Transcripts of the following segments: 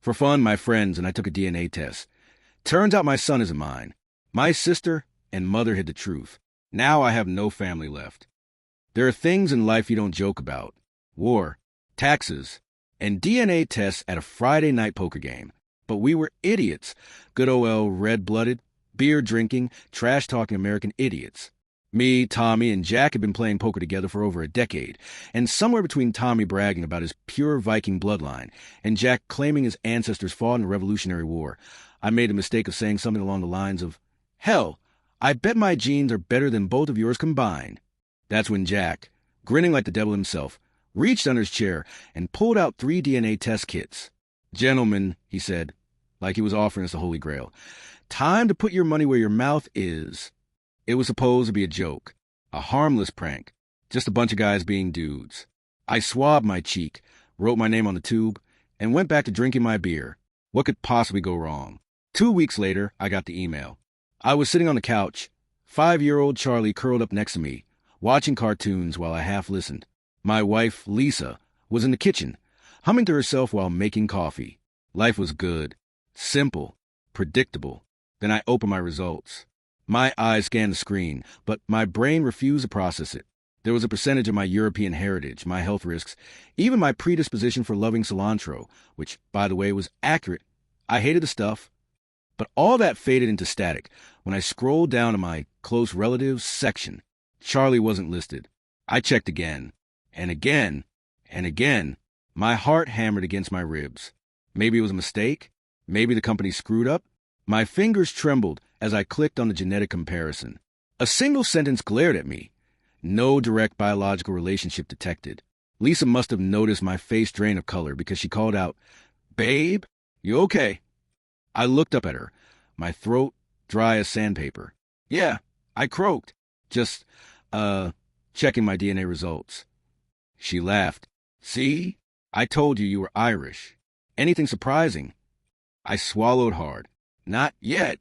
For fun, my friends and I took a DNA test. Turns out my son isn't mine. My sister and mother hid the truth. Now I have no family left. There are things in life you don't joke about. War, taxes, and DNA tests at a Friday night poker game. But we were idiots. Good old red-blooded, beer-drinking, trash-talking American idiots. Me, Tommy, and Jack had been playing poker together for over a decade, and somewhere between Tommy bragging about his pure Viking bloodline and Jack claiming his ancestors fought in the Revolutionary War, I made the mistake of saying something along the lines of, "Hell, I bet my genes are better than both of yours combined." That's when Jack, grinning like the devil himself, reached under his chair and pulled out 3 DNA test kits. "Gentlemen," he said, like he was offering us the Holy Grail, "time to put your money where your mouth is." It was supposed to be a joke, a harmless prank, just a bunch of guys being dudes. I swabbed my cheek, wrote my name on the tube, and went back to drinking my beer. What could possibly go wrong? 2 weeks later, I got the email. I was sitting on the couch, 5-year-old Charlie curled up next to me, watching cartoons while I half listened. My wife, Lisa, was in the kitchen, humming to herself while making coffee. Life was good, simple, predictable. Then I opened my results. My eyes scanned the screen, but my brain refused to process it. There was a percentage of my European heritage, my health risks, even my predisposition for loving cilantro, which, by the way, was accurate. I hated the stuff. But all that faded into static when I scrolled down to my close relatives section. Charlie wasn't listed. I checked again, and again, and again. My heart hammered against my ribs. Maybe it was a mistake. Maybe the company screwed up. My fingers trembled as I clicked on the genetic comparison. A single sentence glared at me. No direct biological relationship detected. Lisa must have noticed my face drain of color because she called out, "Babe, you okay?" I looked up at her, my throat dry as sandpaper. "Yeah," I croaked, just, checking my DNA results. She laughed. "See? I told you were Irish. Anything surprising?" I swallowed hard. "Not yet."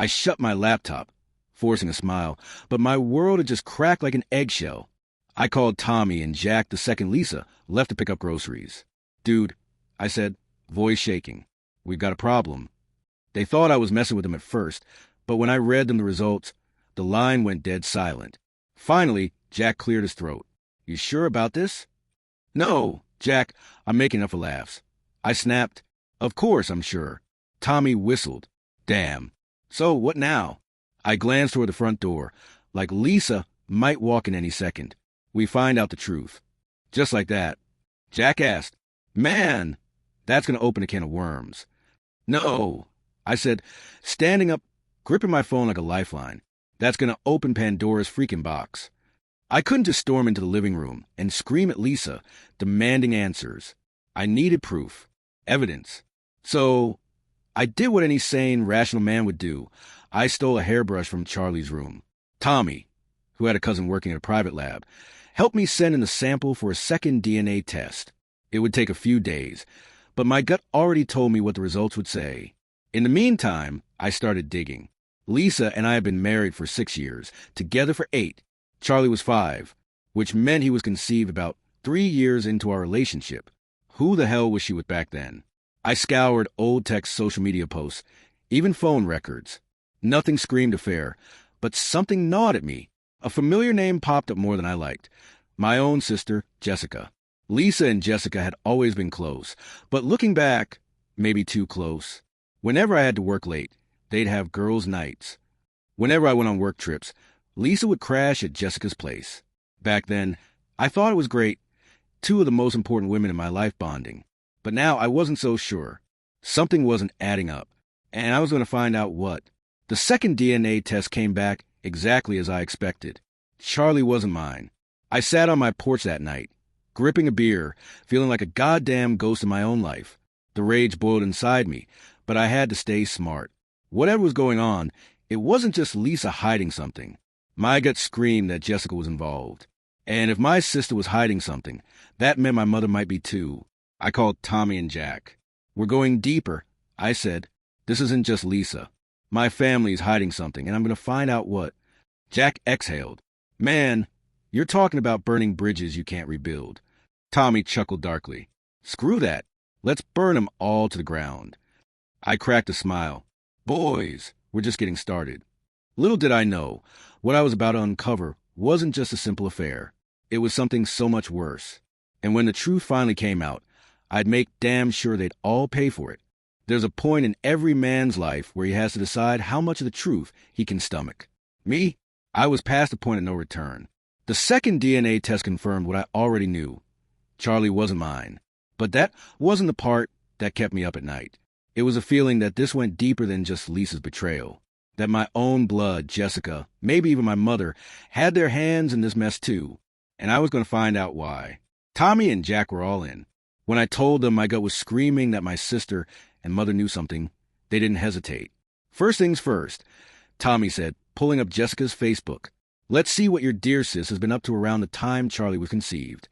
I shut my laptop, forcing a smile, but my world had just cracked like an eggshell. I called Tommy, and Jack, the second Lisa, left to pick up groceries. "Dude," I said, voice shaking, "we've got a problem." They thought I was messing with them at first, but when I read them the results, the line went dead silent. Finally, Jack cleared his throat. "You sure about this?" "No, Jack, I'm making up for laughs." I snapped, "Of course I'm sure." Tommy whistled. "Damn. So, what now?" I glanced toward the front door, like Lisa might walk in any second. We find out the truth. Just like that. Jack asked, "Man, that's going to open a can of worms." "No," I said, standing up, gripping my phone like a lifeline. "That's going to open Pandora's freaking box." I couldn't just storm into the living room and scream at Lisa, demanding answers. I needed proof, evidence. So I did what any sane, rational man would do. I stole a hairbrush from Charlie's room. Tommy, who had a cousin working at a private lab, helped me send in the sample for a second DNA test. It would take a few days, but my gut already told me what the results would say. In the meantime, I started digging. Lisa and I had been married for 6 years, together for 8. Charlie was 5, which meant he was conceived about 3 years into our relationship. Who the hell was she with back then? I scoured old text social media posts, even phone records. Nothing screamed affair, but something gnawed at me. A familiar name popped up more than I liked. My own sister, Jessica. Lisa and Jessica had always been close, but looking back, maybe too close. Whenever I had to work late, they'd have girls' nights. Whenever I went on work trips, Lisa would crash at Jessica's place. Back then, I thought it was great. 2 of the most important women in my life bonding. But now I wasn't so sure. Something wasn't adding up, and I was going to find out what. The second DNA test came back exactly as I expected. Charlie wasn't mine. I sat on my porch that night, gripping a beer, feeling like a goddamn ghost in my own life. The rage boiled inside me, but I had to stay smart. Whatever was going on, it wasn't just Lisa hiding something. My gut screamed that Jessica was involved. And if my sister was hiding something, that meant my mother might be too. I called Tommy and Jack. "We're going deeper," I said. "This isn't just Lisa. My family's hiding something, and I'm going to find out what." Jack exhaled. "Man, you're talking about burning bridges you can't rebuild." Tommy chuckled darkly. "Screw that. Let's burn 'em all to the ground. I cracked a smile. Boys, we're just getting started. Little did I know, what I was about to uncover wasn't just a simple affair. It was something so much worse. And when the truth finally came out, I'd make damn sure they'd all pay for it. There's a point in every man's life where he has to decide how much of the truth he can stomach. Me? I was past the point of no return. The second DNA test confirmed what I already knew. Charlie wasn't mine. But that wasn't the part that kept me up at night. It was a feeling that this went deeper than just Lisa's betrayal. That my own blood, Jessica, maybe even my mother, had their hands in this mess too. And I was going to find out why. Tommy and Jack were all in. When I told them my gut was screaming that my sister and mother knew something, they didn't hesitate. First things first, Tommy said, pulling up Jessica's Facebook. Let's see what your dear sis has been up to around the time Charlie was conceived.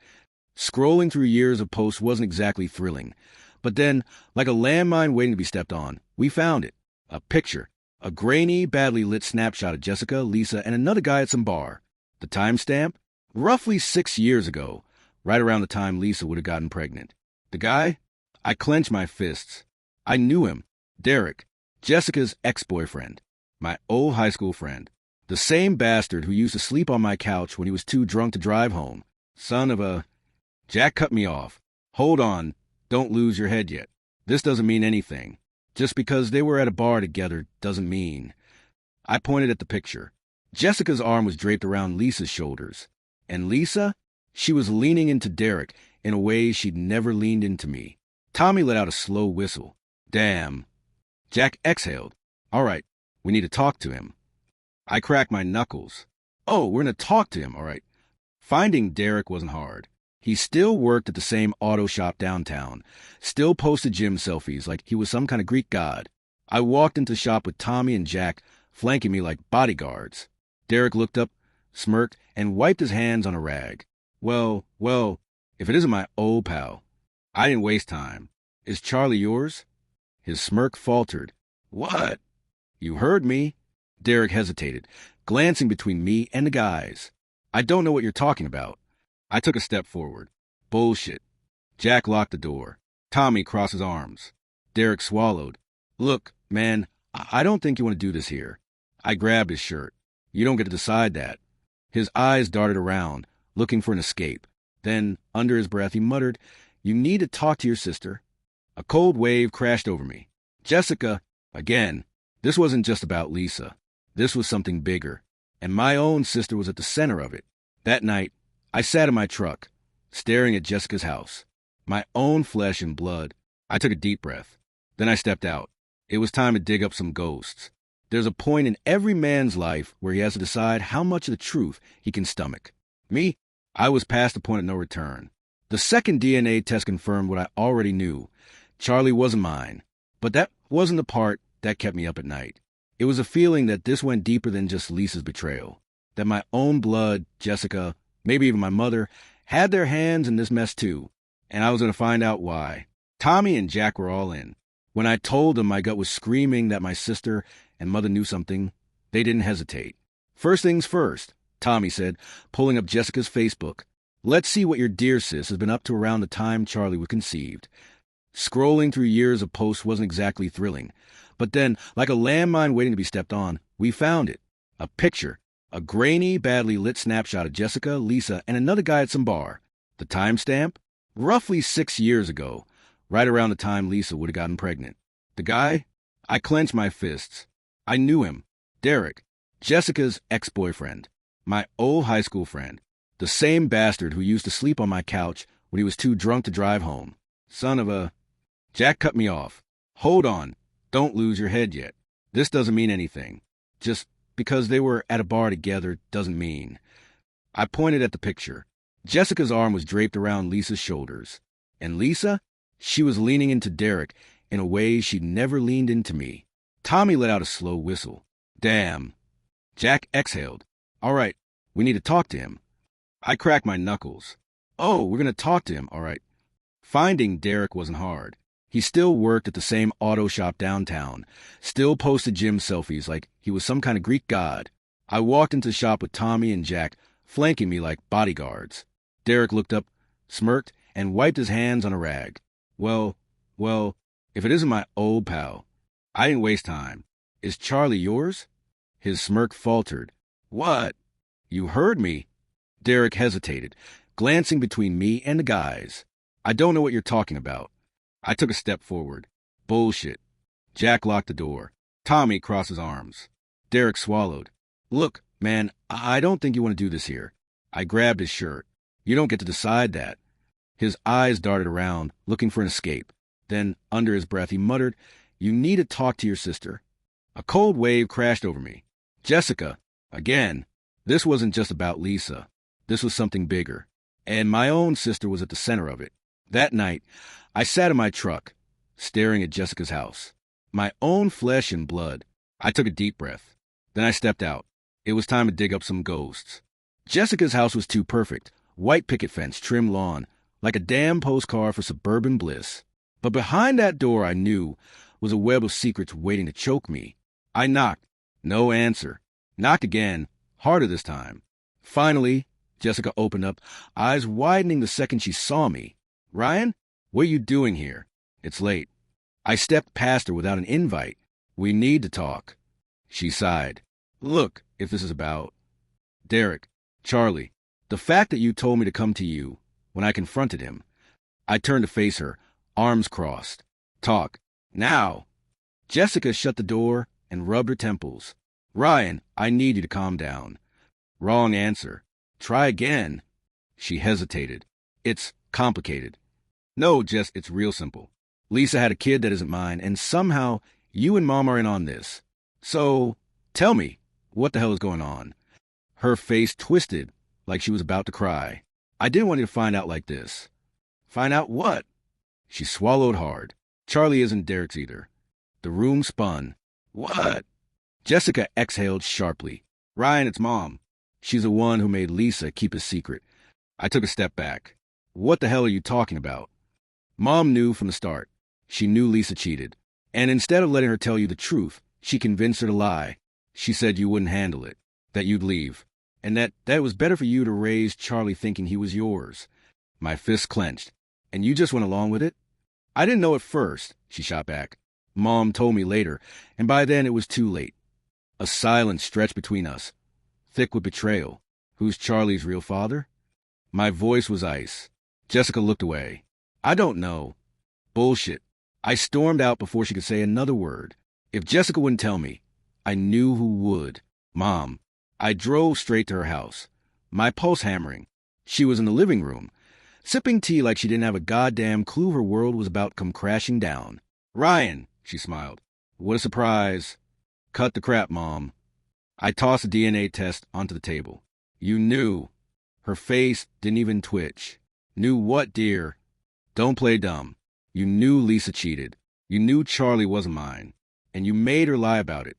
Scrolling through years of posts wasn't exactly thrilling. But then, like a landmine waiting to be stepped on, we found it. A picture. A grainy, badly lit snapshot of Jessica, Lisa, and another guy at some bar. The timestamp? Roughly 6 years ago, right around the time Lisa would have gotten pregnant. The guy? I clenched my fists. I knew him. Derek, Jessica's ex-boyfriend. My old high school friend. The same bastard who used to sleep on my couch when he was too drunk to drive home. Son of a... Jack cut me off. Hold on. Don't lose your head yet. This doesn't mean anything. Just because they were at a bar together doesn't mean... I pointed at the picture. Jessica's arm was draped around Lisa's shoulders. And Lisa? She was leaning into Derek in a way she'd never leaned into me. Tommy let out a slow whistle. Damn. Jack exhaled. All right, we need to talk to him. I cracked my knuckles. Oh, we're going to talk to him, all right. Finding Derek wasn't hard. He still worked at the same auto shop downtown, still posted gym selfies like he was some kind of Greek god. I walked into the shop with Tommy and Jack flanking me like bodyguards. Derek looked up, smirked, and wiped his hands on a rag. Well, if it isn't my old pal. I didn't waste time. Is Charlie yours? His smirk faltered. What? You heard me. Derek hesitated, glancing between me and the guys. I don't know what you're talking about. I took a step forward. Bullshit. Jack locked the door. Tommy crossed his arms. Derek swallowed. Look, man, I don't think you want to do this here. I grabbed his shirt. You don't get to decide that. His eyes darted around, looking for an escape. Then, under his breath, he muttered, You need to talk to your sister. A cold wave crashed over me. Jessica, again. This wasn't just about Lisa. This was something bigger. And my own sister was at the center of it. That night, I sat in my truck, staring at Jessica's house. My own flesh and blood. I took a deep breath. Then I stepped out. It was time to dig up some ghosts. There's a point in every man's life where he has to decide how much of the truth he can stomach. Me? I was past the point of no return. The second DNA test confirmed what I already knew. Charlie wasn't mine. But that wasn't the part that kept me up at night. It was a feeling that this went deeper than just Lisa's betrayal. That my own blood, Jessica, maybe even my mother, had their hands in this mess too. And I was going to find out why. Tommy and Jack were all in. When I told them my gut was screaming that my sister and mother knew something, they didn't hesitate. First things first, Tommy said, pulling up Jessica's Facebook. Let's see what your dear sis has been up to around the time Charlie was conceived. Scrolling through years of posts wasn't exactly thrilling. But then, like a landmine waiting to be stepped on, we found it. A picture. A grainy, badly lit snapshot of Jessica, Lisa, and another guy at some bar. The timestamp? Roughly 6 years ago, right around the time Lisa would have gotten pregnant. The guy? I clenched my fists. I knew him. Derek, Jessica's ex-boyfriend. My old high school friend. The same bastard who used to sleep on my couch when he was too drunk to drive home. Son of a... Jack cut me off. Hold on. Don't lose your head yet. This doesn't mean anything. Just because they were at a bar together doesn't mean... I pointed at the picture. Jessica's arm was draped around Lisa's shoulders. And Lisa? She was leaning into Derek in a way she'd never leaned into me. Tommy let out a slow whistle. Damn. Jack exhaled. All right, we need to talk to him. I cracked my knuckles. Oh, we're going to talk to him, all right. Finding Derek wasn't hard. He still worked at the same auto shop downtown, still posted gym selfies like he was some kind of Greek god. I walked into the shop with Tommy and Jack flanking me like bodyguards. Derek looked up, smirked, and wiped his hands on a rag. Well, Well, if it isn't my old pal, I didn't waste time. Is Charlie yours? His smirk faltered. What? You heard me? Derek hesitated, glancing between me and the guys. I don't know what you're talking about. I took a step forward. Bullshit. Jack locked the door. Tommy crossed his arms. Derek swallowed. Look, man, I don't think you want to do this here. I grabbed his shirt. You don't get to decide that. His eyes darted around, looking for an escape. Then, under his breath, he muttered, You need to talk to your sister. A cold wave crashed over me. Jessica. Again. This wasn't just about Lisa. This was something bigger. And my own sister was at the center of it. That night, I sat in my truck, staring at Jessica's house. My own flesh and blood. I took a deep breath. Then I stepped out. It was time to dig up some ghosts. Jessica's house was too perfect. White picket fence, trim lawn, like a damn postcard for suburban bliss. But behind that door, I knew, was a web of secrets waiting to choke me. I knocked. No answer. Knocked again, harder this time. Finally, Jessica opened up, eyes widening the second she saw me. Ryan, what are you doing here? It's late. I stepped past her without an invite. We need to talk. She sighed. Look, if this is about Derek, Charlie, the fact that you told me to come to you when I confronted him. I turned to face her, arms crossed. Talk. Now. Jessica shut the door and rubbed her temples. Ryan, I need you to calm down. Wrong answer. Try again. She hesitated. It's complicated. No, Jess, it's real simple. Lisa had a kid that isn't mine, and somehow you and Mom are in on this. So, tell me, what the hell is going on? Her face twisted, like she was about to cry. I didn't want you to find out like this. Find out what? She swallowed hard. Charlie isn't Derek's either. The room spun. What? Jessica exhaled sharply. Ryan, it's Mom. She's the one who made Lisa keep a secret. I took a step back. What the hell are you talking about? Mom knew from the start. She knew Lisa cheated. And instead of letting her tell you the truth, she convinced her to lie. She said you wouldn't handle it, that you'd leave, and that it was better for you to raise Charlie thinking he was yours. My fist clenched. And you just went along with it? I didn't know at first, she shot back. Mom told me later, and by then it was too late. A silence stretched between us, thick with betrayal. Who's Charlie's real father? My voice was ice. Jessica looked away. I don't know. Bullshit. I stormed out before she could say another word. If Jessica wouldn't tell me, I knew who would. Mom. I drove straight to her house, my pulse hammering. She was in the living room, sipping tea like she didn't have a goddamn clue her world was about to come crashing down. Ryan, she smiled. What a surprise. Cut the crap, Mom. I tossed a DNA test onto the table. You knew. Her face didn't even twitch. Knew what, dear? Don't play dumb. You knew Lisa cheated. You knew Charlie wasn't mine. And you made her lie about it.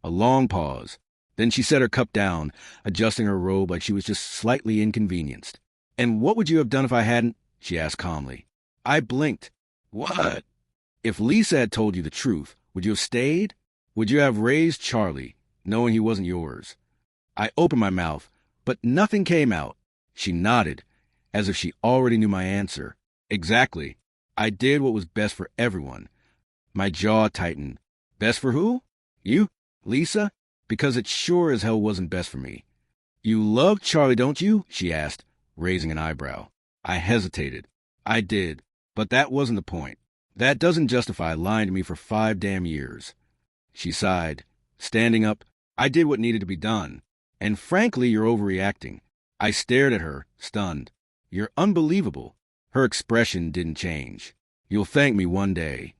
A long pause. Then she set her cup down, adjusting her robe like she was just slightly inconvenienced. And what would you have done if I hadn't? She asked calmly. I blinked. What? If Lisa had told you the truth, would you have stayed? Would you have raised Charlie, knowing he wasn't yours? I opened my mouth, but nothing came out. She nodded, as if she already knew my answer. Exactly. I did what was best for everyone. My jaw tightened. Best for who? You? Lisa? Because it sure as hell wasn't best for me. You love Charlie, don't you? She asked, raising an eyebrow. I hesitated. I did, but that wasn't the point. That doesn't justify lying to me for 5 damn years. She sighed. Standing up, I did what needed to be done. And frankly, you're overreacting. I stared at her, stunned. You're unbelievable. Her expression didn't change. You'll thank me one day.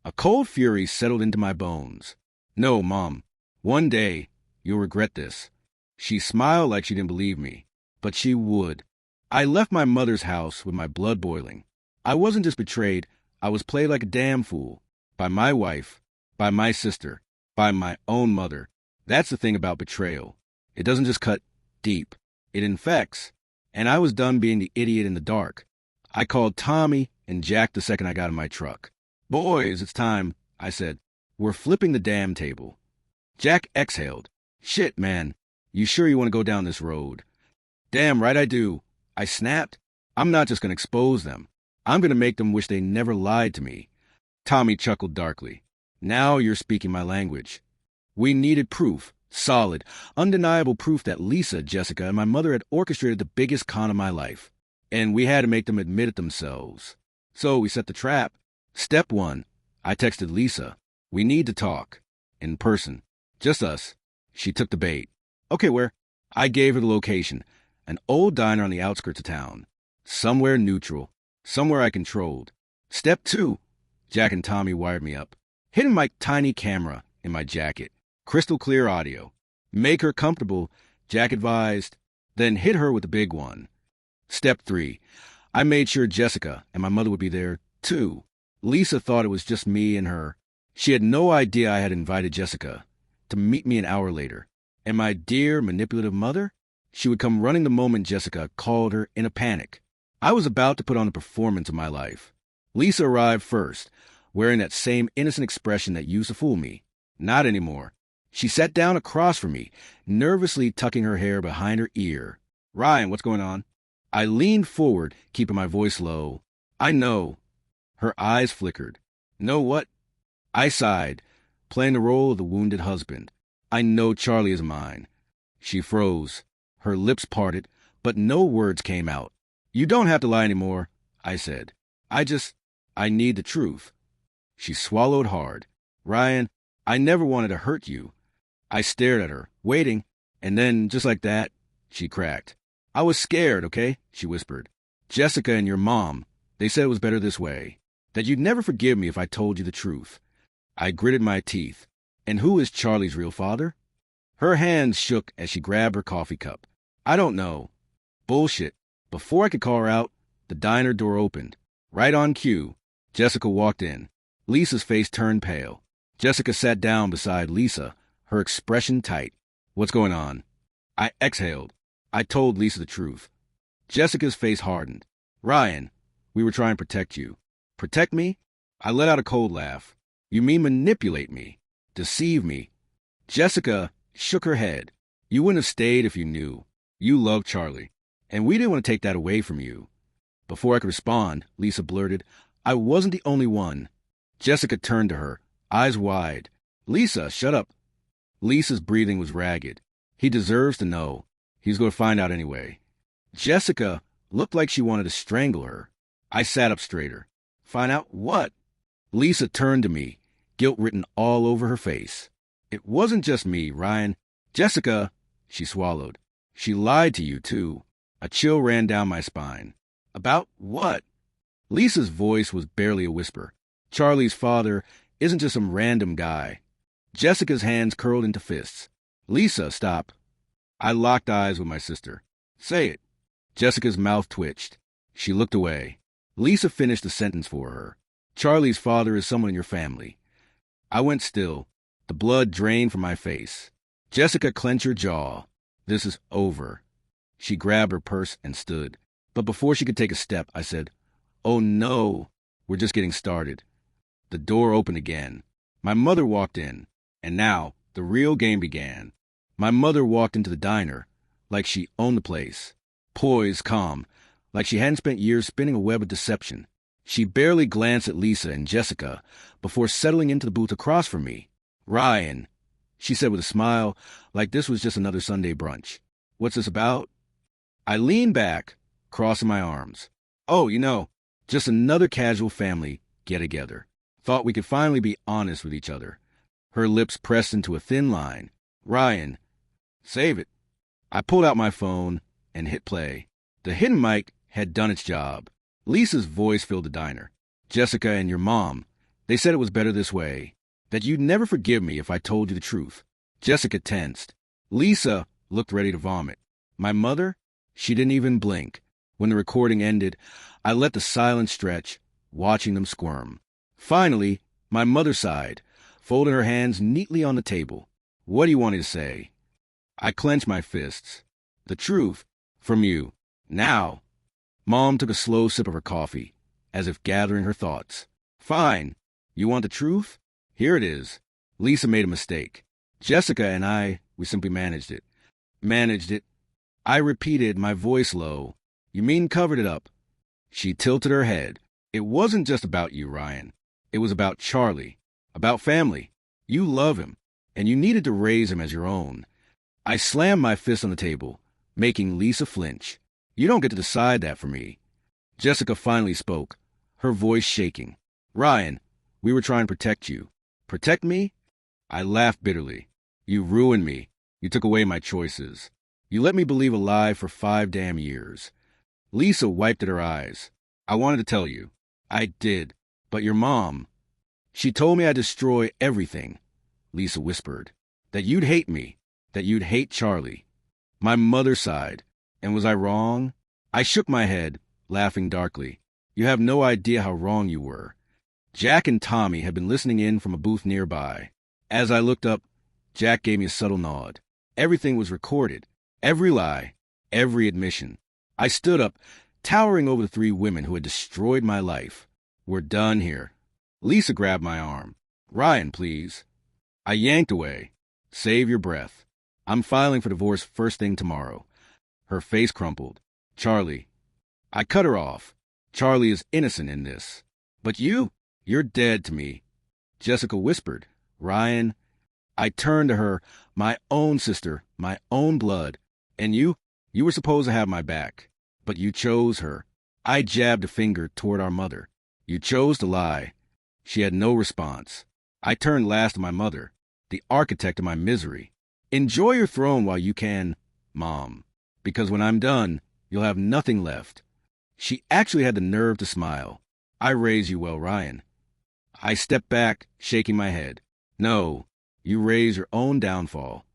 A cold fury settled into my bones. No, Mom. One day, you'll regret this. She smiled like she didn't believe me. But she would. I left my mother's house with my blood boiling. I wasn't just betrayed. I was played like a damn fool. By my wife. By my sister. By my own mother. That's the thing about betrayal. It doesn't just cut deep. It infects. And I was done being the idiot in the dark. I called Tommy and Jack the second I got in my truck. Boys, it's time, I said. We're flipping the damn table. Jack exhaled. Shit, man. You sure you want to go down this road? Damn right I do. I snapped. I'm not just going to expose them. I'm going to make them wish they never lied to me. Tommy chuckled darkly. Now you're speaking my language. We needed proof, solid, undeniable proof that Lisa, Jessica, and my mother had orchestrated the biggest con of my life. And we had to make them admit it themselves. So we set the trap. Step 1. I texted Lisa. We need to talk. In person. Just us. She took the bait. Okay, where? I gave her the location. An old diner on the outskirts of town. Somewhere neutral. Somewhere I controlled. Step 2. Jack and Tommy wired me up. Hidden my tiny camera in my jacket. Crystal clear audio. Make her comfortable, Jack advised. Then hit her with the big one. Step 3. I made sure Jessica and my mother would be there, too. Lisa thought it was just me and her. She had no idea I had invited Jessica to meet me an hour later. And my dear, manipulative mother? She would come running the moment Jessica called her in a panic. I was about to put on the performance of my life. Lisa arrived first, wearing that same innocent expression that used to fool me. Not anymore. She sat down across from me, nervously tucking her hair behind her ear. Ryan, what's going on? I leaned forward, keeping my voice low. I know. Her eyes flickered. Know what? I sighed, playing the role of the wounded husband. I know Charlie is mine. She froze. Her lips parted, but no words came out. You don't have to lie anymore, I said. I need the truth. She swallowed hard. Ryan, I never wanted to hurt you. I stared at her, waiting, and then, just like that, she cracked. I was scared, okay? She whispered. Jessica and your mom, they said it was better this way. That you'd never forgive me if I told you the truth. I gritted my teeth. And who is Charlie's real father? Her hands shook as she grabbed her coffee cup. I don't know. Bullshit. Before I could call her out, the diner door opened. Right on cue, Jessica walked in. Lisa's face turned pale. Jessica sat down beside Lisa, her expression tight. What's going on? I exhaled. I told Lisa the truth. Jessica's face hardened. Ryan, we were trying to protect you. Protect me? I let out a cold laugh. You mean manipulate me? Deceive me? Jessica shook her head. You wouldn't have stayed if you knew. You loved Charlie. And we didn't want to take that away from you. Before I could respond, Lisa blurted, I wasn't the only one. Jessica turned to her, eyes wide. Lisa, shut up. Lisa's breathing was ragged. He deserves to know. He's going to find out anyway. Jessica looked like she wanted to strangle her. I sat up straighter. Find out what? Lisa turned to me, guilt written all over her face. It wasn't just me, Ryan. Jessica, she swallowed. She lied to you, too. A chill ran down my spine. About what? Lisa's voice was barely a whisper. Charlie's father isn't just some random guy. Jessica's hands curled into fists. Lisa, stop. I locked eyes with my sister. Say it. Jessica's mouth twitched. She looked away. Lisa finished the sentence for her. Charlie's father is someone in your family. I went still. The blood drained from my face. Jessica clenched her jaw. This is over. She grabbed her purse and stood. But before she could take a step, I said, Oh no, we're just getting started. The door opened again. My mother walked in. And now, the real game began. My mother walked into the diner, like she owned the place. Poised, calm, like she hadn't spent years spinning a web of deception. She barely glanced at Lisa and Jessica before settling into the booth across from me. Ryan, she said with a smile, like this was just another Sunday brunch. What's this about? I leaned back, crossing my arms. Oh, just another casual family get-together. Thought we could finally be honest with each other. Her lips pressed into a thin line. Ryan, save it. I pulled out my phone and hit play. The hidden mic had done its job. Lisa's voice filled the diner. Jessica and your mom, they said it was better this way. That you'd never forgive me if I told you the truth. Jessica tensed. Lisa looked ready to vomit. My mother? She didn't even blink. When the recording ended, I let the silence stretch, watching them squirm. Finally, my mother sighed, folding her hands neatly on the table. What do you want me to say? I clenched my fists. The truth. From you. Now. Mom took a slow sip of her coffee, as if gathering her thoughts. Fine. You want the truth? Here it is. Lisa made a mistake. Jessica and I, we simply managed it. Managed it. I repeated, my voice low. You mean covered it up? She tilted her head. It wasn't just about you, Ryan. It was about Charlie, about family. You love him, and you needed to raise him as your own. I slammed my fist on the table, making Lisa flinch. You don't get to decide that for me. Jessica finally spoke, her voice shaking. Ryan, we were trying to protect you. Protect me? I laughed bitterly. You ruined me. You took away my choices. You let me believe a lie for 5 damn years. Lisa wiped at her eyes. I wanted to tell you. I did. But your mom, she told me I'd destroy everything, Lisa whispered. That you'd hate me. That you'd hate Charlie. My mother sighed. And was I wrong? I shook my head, laughing darkly. You have no idea how wrong you were. Jack and Tommy had been listening in from a booth nearby. As I looked up, Jack gave me a subtle nod. Everything was recorded. Every lie. Every admission. I stood up, towering over the 3 women who had destroyed my life. We're done here. Lisa grabbed my arm. Ryan, please. I yanked away. Save your breath. I'm filing for divorce first thing tomorrow. Her face crumpled. Charlie. I cut her off. Charlie is innocent in this. But you're dead to me. Jessica whispered. Ryan. I turned to her, my own sister, my own blood. And you were supposed to have my back. But you chose her. I jabbed a finger toward our mother. You chose to lie. She had no response. I turned last to my mother, the architect of my misery. Enjoy your throne while you can, Mom, because when I'm done, you'll have nothing left. She actually had the nerve to smile. I raised you well, Ryan. I stepped back, shaking my head. No, you raised your own downfall.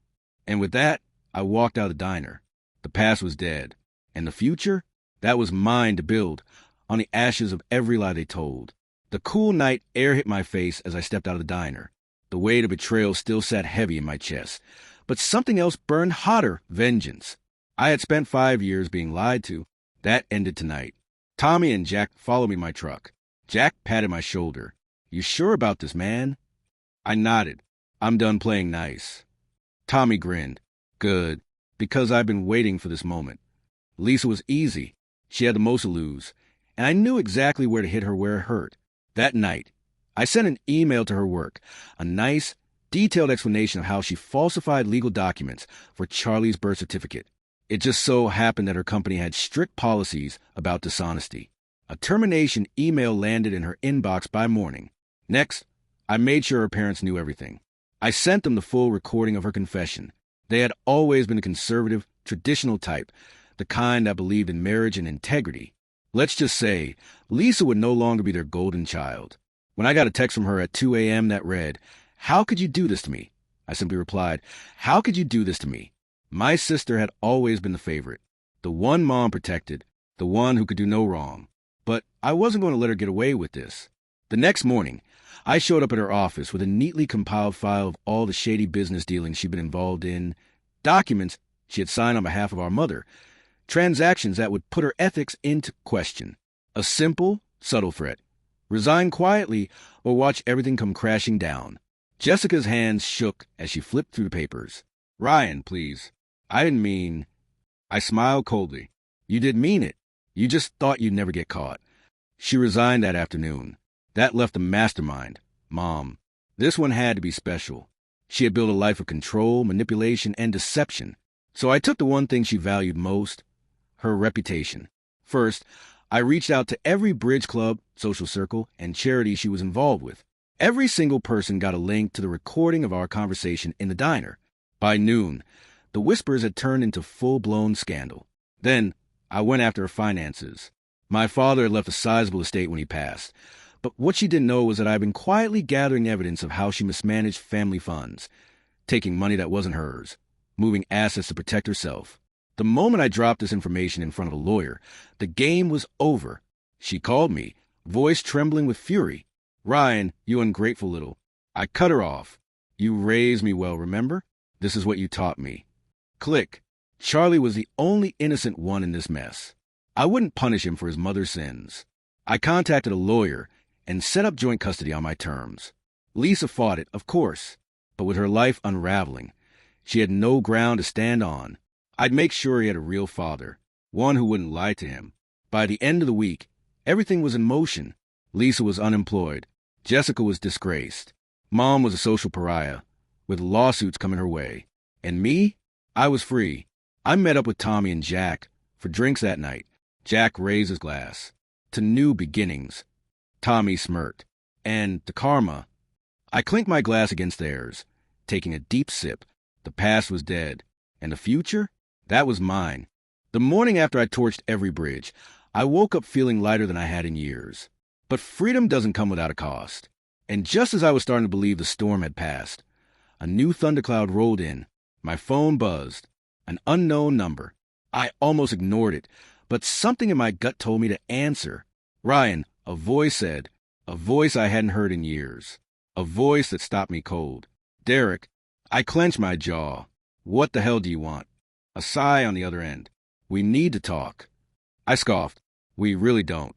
And with that, I walked out of the diner. The past was dead. And the future? That was mine to build, on the ashes of every lie they told. The cool night air hit my face as I stepped out of the diner. The weight of betrayal still sat heavy in my chest. But something else burned hotter, vengeance. I had spent 5 years being lied to. That ended tonight. Tommy and Jack followed me in my truck. Jack patted my shoulder. You sure about this, man? I nodded. I'm done playing nice. Tommy grinned. Good, because I've been waiting for this moment. Lisa was easy. She had the most to lose, and I knew exactly where to hit her where it hurt. That night, I sent an email to her work, a nice, detailed explanation of how she falsified legal documents for Charlie's birth certificate. It just so happened that her company had strict policies about dishonesty. A termination email landed in her inbox by morning. Next, I made sure her parents knew everything. I sent them the full recording of her confession. They had always been a conservative, traditional type, the kind that believed in marriage and integrity. Let's just say, Lisa would no longer be their golden child. When I got a text from her at 2 a.m. that read, "How could you do this to me?" I simply replied, "How could you do this to me?" My sister had always been the favorite, the one Mom protected, the one who could do no wrong. But I wasn't going to let her get away with this. The next morning, I showed up at her office with a neatly compiled file of all the shady business dealings she'd been involved in, documents she had signed on behalf of our mother, transactions that would put her ethics into question. A simple, subtle threat. Resign quietly or watch everything come crashing down. Jessica's hands shook as she flipped through the papers. Ryan, please. I didn't mean... I smiled coldly. You did mean it. You just thought you'd never get caught. She resigned that afternoon. That left a mastermind, Mom. This one had to be special. She had built a life of control, manipulation, and deception. So I took the one thing she valued most, her reputation. First, I reached out to every bridge club, social circle, and charity she was involved with. Every single person got a link to the recording of our conversation in the diner. By noon, the whispers had turned into full-blown scandal. Then, I went after her finances. My father had left a sizable estate when he passed. But what she didn't know was that I'd been quietly gathering evidence of how she mismanaged family funds, taking money that wasn't hers, moving assets to protect herself. The moment I dropped this information in front of a lawyer, the game was over. She called me, voice trembling with fury. Ryan, you ungrateful little. I cut her off. You raised me well, remember? This is what you taught me. Click. Charlie was the only innocent one in this mess. I wouldn't punish him for his mother's sins. I contacted a lawyer and set up joint custody on my terms. Lisa fought it, of course, but with her life unraveling, she had no ground to stand on. I'd make sure he had a real father, one who wouldn't lie to him. By the end of the week, everything was in motion. Lisa was unemployed. Jessica was disgraced. Mom was a social pariah, with lawsuits coming her way. And me? I was free. I met up with Tommy and Jack for drinks that night. Jack raised his glass. To new beginnings. Tommy smirked. And to karma. I clinked my glass against theirs, taking a deep sip. The past was dead. And the future? That was mine. The morning after I torched every bridge, I woke up feeling lighter than I had in years. But freedom doesn't come without a cost. And just as I was starting to believe the storm had passed, a new thundercloud rolled in. My phone buzzed. An unknown number. I almost ignored it, but something in my gut told me to answer. Ryan, a voice said, a voice I hadn't heard in years. A voice that stopped me cold. Derek. I clenched my jaw. What the hell do you want? A sigh on the other end. We need to talk. I scoffed. We really don't.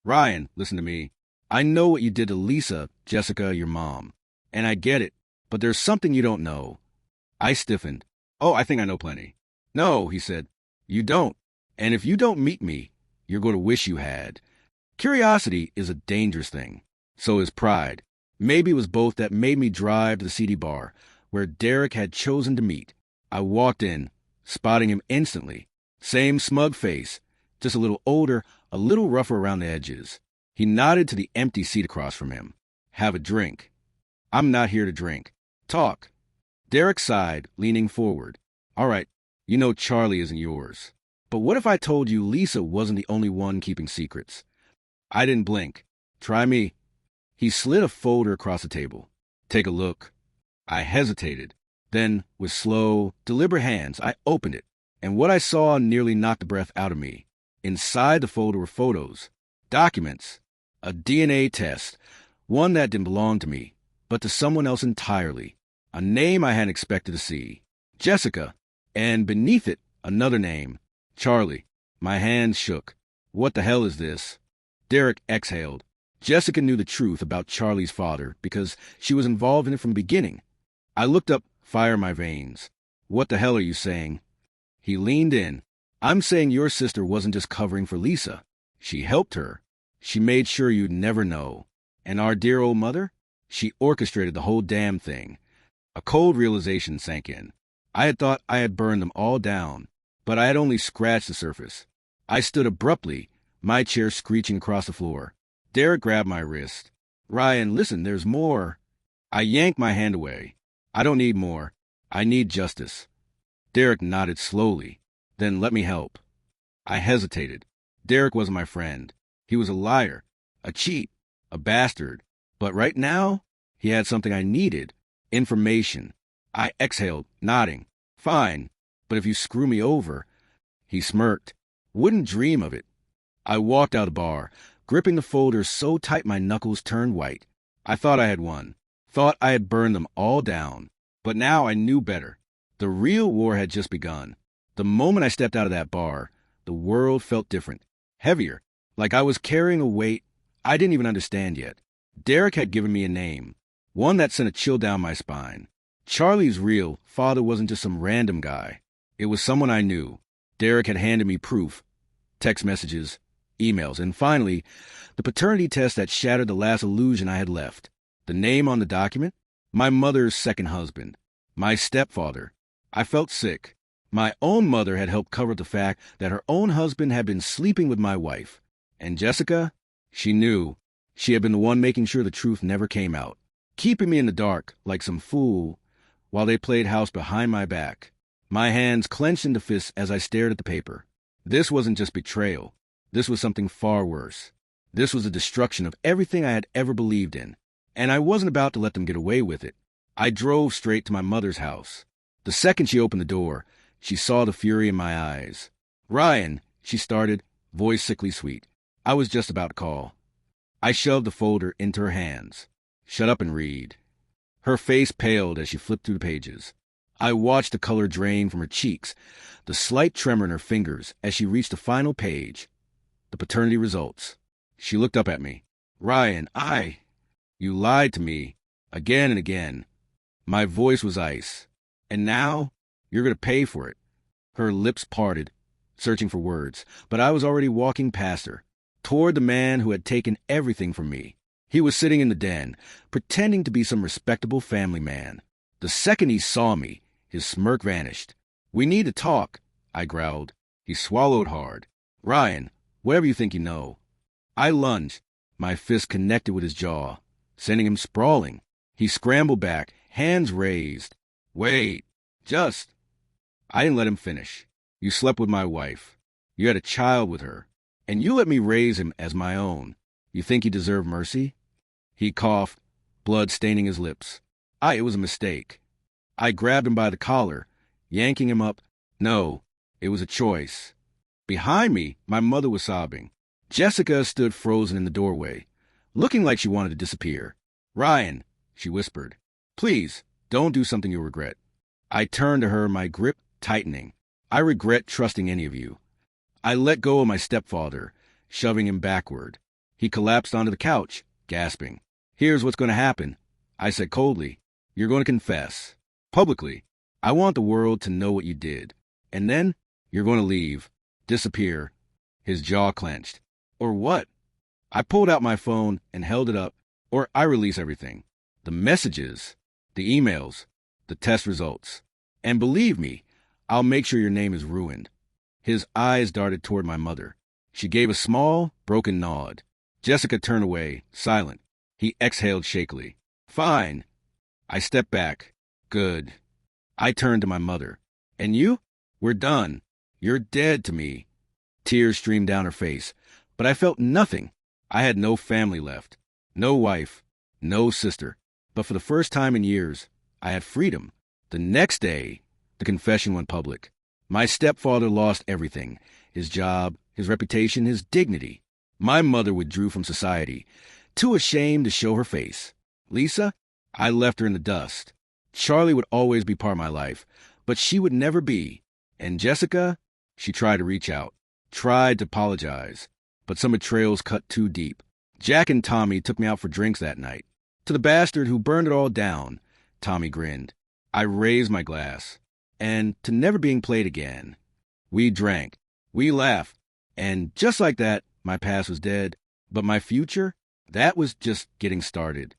Ryan, listen to me. I know what you did to Lisa, Jessica, your mom. And I get it, but there's something you don't know. I stiffened. Oh, I think I know plenty. No, he said. You don't. And if you don't meet me, you're going to wish you had. Curiosity is a dangerous thing. So is pride. Maybe it was both that made me drive to the seedy bar, where Derek had chosen to meet. I walked in, spotting him instantly. Same smug face, just a little older, a little rougher around the edges. He nodded to the empty seat across from him. Have a drink. I'm not here to drink. Talk. Derek sighed, leaning forward. All right, you know Charlie isn't yours. But what if I told you Lisa wasn't the only one keeping secrets? I didn't blink. Try me. He slid a folder across the table. Take a look. I hesitated. Then, with slow, deliberate hands, I opened it. And what I saw nearly knocked the breath out of me. Inside the folder were photos, documents, a DNA test, one that didn't belong to me, but to someone else entirely. A name I hadn't expected to see. Jessica. And beneath it, another name. Charlie. My hands shook. What the hell is this? Derek exhaled. Jessica knew the truth about Charlie's father because she was involved in it from the beginning. I looked up, fire in my veins. What the hell are you saying? He leaned in. I'm saying your sister wasn't just covering for Lisa. She helped her. She made sure you'd never know. And our dear old mother? She orchestrated the whole damn thing. A cold realization sank in. I had thought I had burned them all down, but I had only scratched the surface. I stood abruptly, my chair screeching across the floor. Derek grabbed my wrist. Ryan, listen, there's more. I yanked my hand away. I don't need more. I need justice. Derek nodded slowly. Then let me help. I hesitated. Derek wasn't my friend. He was a liar, a cheat, a bastard. But right now, he had something I needed. Information. I exhaled, nodding. Fine, but if you screw me over... He smirked. Wouldn't dream of it. I walked out of the bar, gripping the folders so tight my knuckles turned white. I thought I had won. Thought I had burned them all down. But now I knew better. The real war had just begun. The moment I stepped out of that bar, the world felt different. Heavier. Like I was carrying a weight I didn't even understand yet. Derek had given me a name. One that sent a chill down my spine. Charlie's real father wasn't just some random guy. It was someone I knew. Derek had handed me proof. Text messages, emails, and finally, the paternity test that shattered the last illusion I had left. The name on the document? My mother's second husband. My stepfather. I felt sick. My own mother had helped cover the fact that her own husband had been sleeping with my wife. And Jessica? She knew. She had been the one making sure the truth never came out. Keeping me in the dark, like some fool, while they played house behind my back. My hands clenched into fists as I stared at the paper. This wasn't just betrayal. This was something far worse. This was the destruction of everything I had ever believed in. And I wasn't about to let them get away with it. I drove straight to my mother's house. The second she opened the door, she saw the fury in my eyes. Ryan, she started, voice sickly sweet. I was just about to call. I shoved the folder into her hands. Shut up and read. Her face paled as she flipped through the pages. I watched the color drain from her cheeks, the slight tremor in her fingers as she reached the final page. The paternity results. She looked up at me. Ryan, You lied to me. Again and again. My voice was ice. And now, you're going to pay for it. Her lips parted, searching for words, but I was already walking past her, toward the man who had taken everything from me. He was sitting in the den, pretending to be some respectable family man. The second he saw me, his smirk vanished. "We need to talk," I growled. He swallowed hard. "Ryan, whatever you think you know." I lunged, my fist connected with his jaw, sending him sprawling. He scrambled back, hands raised. "Wait, just—" I didn't let him finish. "You slept with my wife. You had a child with her. And you let me raise him as my own. You think you deserve mercy?" He coughed, blood staining his lips. It was a mistake. I grabbed him by the collar, yanking him up. No, it was a choice. Behind me, my mother was sobbing. Jessica stood frozen in the doorway, looking like she wanted to disappear. "Ryan," she whispered, "please, don't do something you'll regret." I turned to her, my grip tightening. "I regret trusting any of you." I let go of my stepfather, shoving him backward. He collapsed onto the couch, gasping. "Here's what's going to happen," I said coldly. "You're going to confess. Publicly. I want the world to know what you did. And then you're going to leave. Disappear." His jaw clenched. "Or what?" I pulled out my phone and held it up. "Or I release everything. The messages, the emails, the test results. And believe me, I'll make sure your name is ruined." His eyes darted toward my mother. She gave a small, broken nod. Jessica turned away, silent. He exhaled shakily. "Fine." I stepped back. "Good." I turned to my mother. "And you? We're done. You're dead to me." Tears streamed down her face, but I felt nothing. I had no family left. No wife. No sister. But for the first time in years, I had freedom. The next day, the confession went public. My stepfather lost everything. His job, his reputation, his dignity. My mother withdrew from society, too ashamed to show her face. Lisa? I left her in the dust. Charlie would always be part of my life, but she would never be. And Jessica? She tried to reach out, tried to apologize, but some betrayals cut too deep. Jack and Tommy took me out for drinks that night. To the bastard who burned it all down, Tommy grinned. I raised my glass. And to never being played again. We drank. We laughed. And just like that, my past was dead. But my future? That was just getting started.